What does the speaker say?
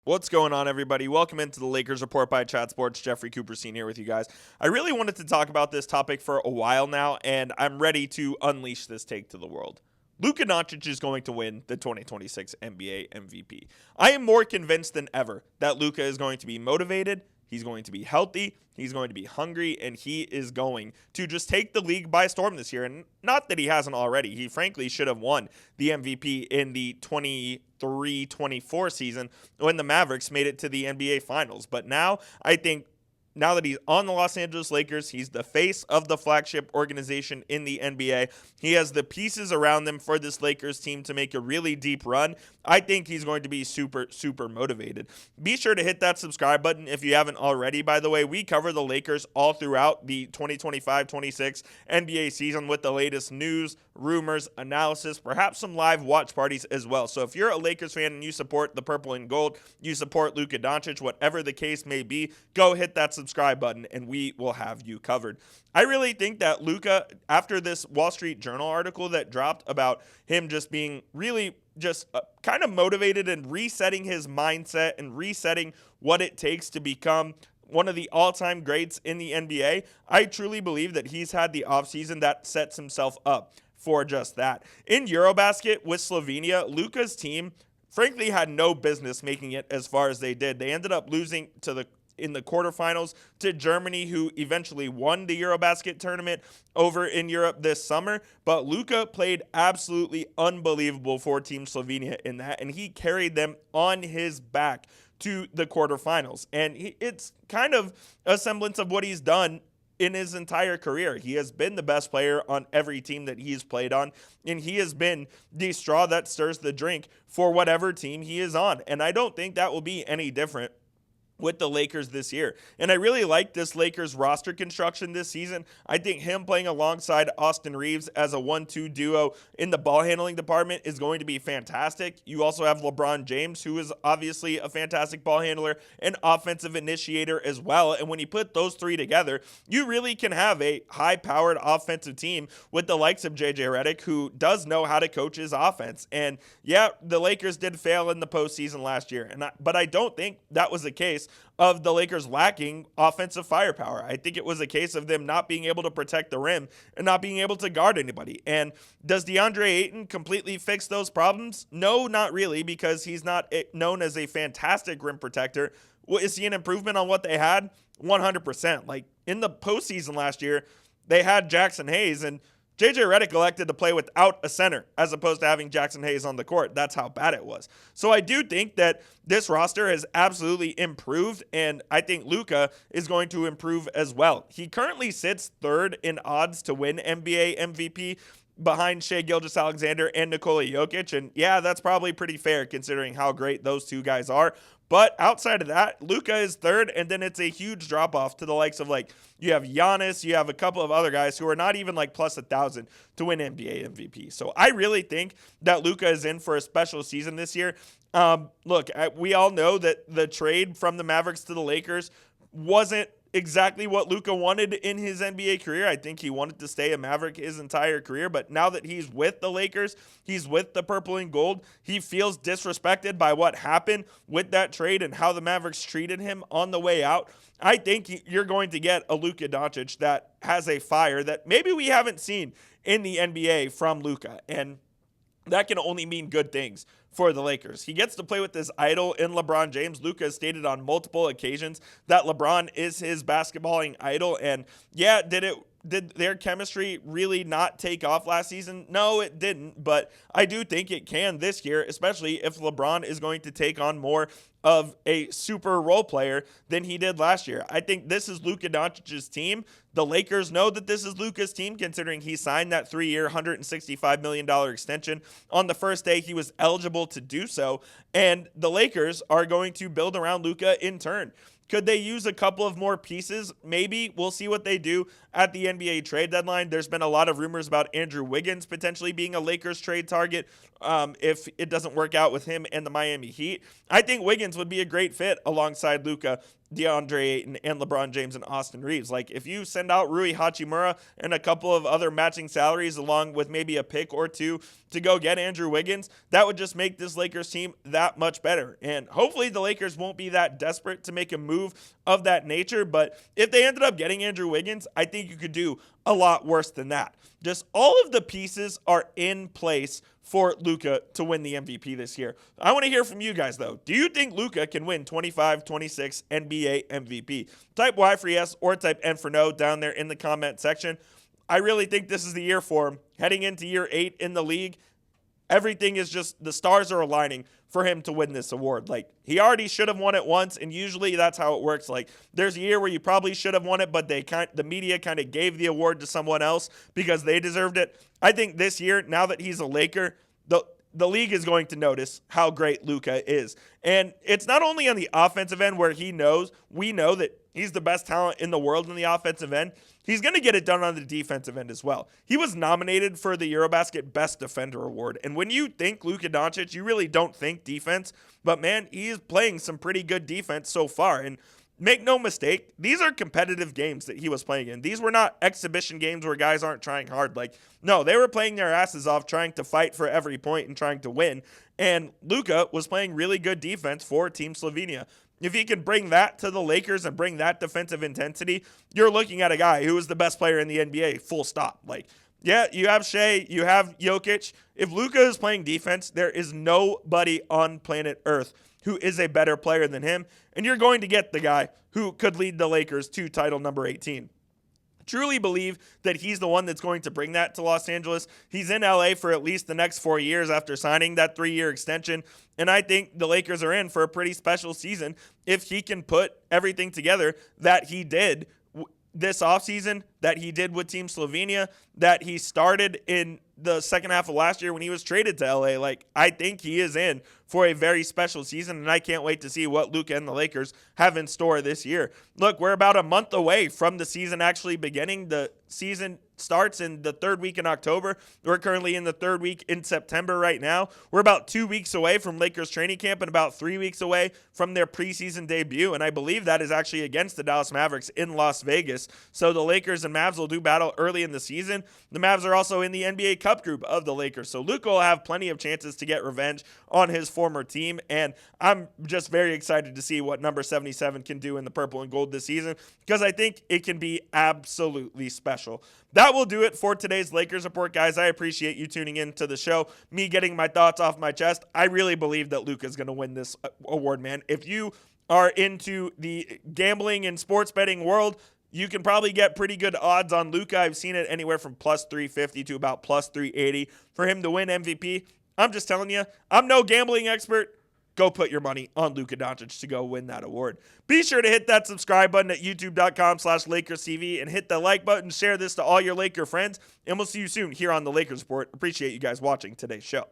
What's going on, everybody? Welcome into the Lakers Report by Chat Sports. Jeffrey Cooperstein here with you guys. I really wanted to talk about this topic for a while now, and I'm ready to unleash this take to the world. Luka Doncic is going to win the 2026 NBA MVP. I am more convinced than ever that Luka is going to be motivated, he's going to be healthy, he's going to be hungry, and he is going to just take the league by storm this year. And not that he hasn't already. He frankly should have won the MVP in the 23-24 season when the Mavericks made it to the NBA Finals. But now, I think, now that he's on the Los Angeles Lakers, he's the face of the flagship organization in the NBA. He has the pieces around them for this Lakers team to make a really deep run. I think he's going to be super, super motivated. Be sure to hit that subscribe button if you haven't already. By the way, we cover the Lakers all throughout the 2025-26 NBA season with the latest news, rumors, analysis, perhaps some live watch parties as well. So if you're a Lakers fan and you support the purple and gold, you support Luka Doncic, whatever the case may be, go hit that subscribe button and we will have you covered. I really think that Luka, after this Wall Street Journal article that dropped about him just being really just kind of motivated and resetting his mindset and resetting what it takes to become one of the all-time greats in the NBA, I truly believe that he's had the offseason that sets himself up for just that. In Eurobasket with Slovenia, Luka's team frankly had no business making it as far as they did. They ended up losing in the quarterfinals to Germany, who eventually won the Eurobasket tournament over in Europe this summer. But Luka played absolutely unbelievable for Team Slovenia in that, and he carried them on his back to the quarterfinals. And it's kind of a semblance of what he's done in his entire career. He has been the best player on every team that he's played on, and he has been the straw that stirs the drink for whatever team he is on. And I don't think that will be any different with the Lakers this year. And I really like this Lakers roster construction this season. I think him playing alongside Austin Reaves as a 1-2 duo in the ball handling department is going to be fantastic. You also have LeBron James, who is obviously a fantastic ball handler and offensive initiator as well. And when you put those three together, you really can have a high-powered offensive team with the likes of JJ Redick, who does know how to coach his offense. And yeah, the Lakers did fail in the postseason last year, but I don't think that was the case of the Lakers lacking offensive firepower. I think it was a case of them not being able to protect the rim and not being able to guard anybody. And does DeAndre Ayton completely fix those problems? No, not really, because he's not known as a fantastic rim protector. Is he an improvement on what they had? 100%. Like in the postseason last year, they had Jackson Hayes, and JJ Redick elected to play without a center as opposed to having Jackson Hayes on the court. That's how bad it was. So I do think that this roster has absolutely improved, and I think Luka is going to improve as well. He currently sits third in odds to win NBA MVP behind Shai Gilgeous-Alexander and Nikola Jokic, and yeah, that's probably pretty fair considering how great those two guys are. But outside of that, Luka is third, and then it's a huge drop-off to the likes of, like, you have Giannis, you have a couple of other guys who are not even, like, plus 1,000 to win NBA MVP. So I really think that Luka is in for a special season this year. Look, we all know that the trade from the Mavericks to the Lakers wasn't exactly what Luka wanted in his NBA career. I think he wanted to stay a Maverick his entire career, but now that he's with the Lakers, he's with the purple and gold, he feels disrespected by what happened with that trade and how the Mavericks treated him on the way out. I think you're going to get a Luka Doncic that has a fire that maybe we haven't seen in the NBA from Luka, and that can only mean good things for the Lakers. He gets to play with this idol in LeBron James. Luka has stated on multiple occasions that LeBron is his basketballing idol. And yeah, did their chemistry really not take off last season? No, it didn't. But I do think it can this year, especially if LeBron is going to take on more of a super role player than he did last year. I think this is Luka Doncic's team. The Lakers know that this is Luka's team, considering he signed that 3-year, $165 million extension on the first day he was eligible to do so. And the Lakers are going to build around Luka in turn. Could they use a couple of more pieces? Maybe. We'll see what they do at the NBA trade deadline. There's been a lot of rumors about Andrew Wiggins potentially being a Lakers trade target if it doesn't work out with him and the Miami Heat. I think Wiggins would be a great fit alongside Luka DeAndre Ayton and LeBron James and Austin Reaves. Like, if you send out Rui Hachimura and a couple of other matching salaries along with maybe a pick or two to go get Andrew Wiggins, that would just make this Lakers team that much better. And hopefully the Lakers won't be that desperate to make a move of that nature. But if they ended up getting Andrew Wiggins, I think you could do a lot worse than that. Just all of the pieces are in place for Luka to win the MVP this year. I want to hear from you guys, though. Do you think Luka can win 25-26 NBA MVP? Type Y for yes or type N for no down there in the comment section. I really think this is the year for him. Heading into year 8 in the league, everything is just, the stars are aligning for him to win this award. Like, he already should have won it once, and usually that's how it works. Like, there's a year where you probably should have won it, but the media kind of gave the award to someone else because they deserved it. I think this year, now that he's a Laker, the league is going to notice how great Luka is. And it's not only on the offensive end where we know that he's the best talent in the world in the offensive end. He's going to get it done on the defensive end as well. He was nominated for the Eurobasket Best Defender Award. And when you think Luka Doncic, you really don't think defense. But, man, he is playing some pretty good defense so far. And make no mistake, these are competitive games that he was playing in. These were not exhibition games where guys aren't trying hard. Like, no, they were playing their asses off trying to fight for every point and trying to win. And Luka was playing really good defense for Team Slovenia. If he can bring that to the Lakers and bring that defensive intensity, you're looking at a guy who is the best player in the NBA, full stop. Like, yeah, you have Shai, you have Jokic. If Luka is playing defense, there is nobody on planet Earth who is a better player than him, and you're going to get the guy who could lead the Lakers to title number 18. Truly believe that he's the one that's going to bring that to Los Angeles. He's in LA for at least the next 4 years after signing that 3-year extension, and I think the Lakers are in for a pretty special season if he can put everything together that he did this offseason, that he did with Team Slovenia, that he started in the second half of last year when he was traded to LA. Like, I think he is in for a very special season, and I can't wait to see what Luka and the Lakers have in store this year. Look, we're about a month away from the season actually beginning. The season starts in the 3rd week in October. We're currently in the 3rd week in September right now. We're about 2 weeks away from Lakers training camp and about 3 weeks away from their preseason debut, and I believe that is actually against the Dallas Mavericks in Las Vegas. So the Lakers and Mavs will do battle early in the season. The Mavs are also in the NBA Cup group of the Lakers, so Luka will have plenty of chances to get revenge on his former team, and I'm just very excited to see what number 77 can do in the purple and gold this season because I think it can be absolutely special. That will do it for today's Lakers Report, guys. I appreciate you tuning in to the show, me getting my thoughts off my chest. I really believe that Luka's going to win this award, man. If you are into the gambling and sports betting world, you can probably get pretty good odds on Luka. I've seen it anywhere from plus 350 to about plus 380 for him to win MVP. I'm just telling you, I'm no gambling expert. Go put your money on Luka Doncic to go win that award. Be sure to hit that subscribe button at youtube.com/LakersTV and hit the like button. Share this to all your Laker friends, and we'll see you soon here on the Lakers Report. Appreciate you guys watching today's show.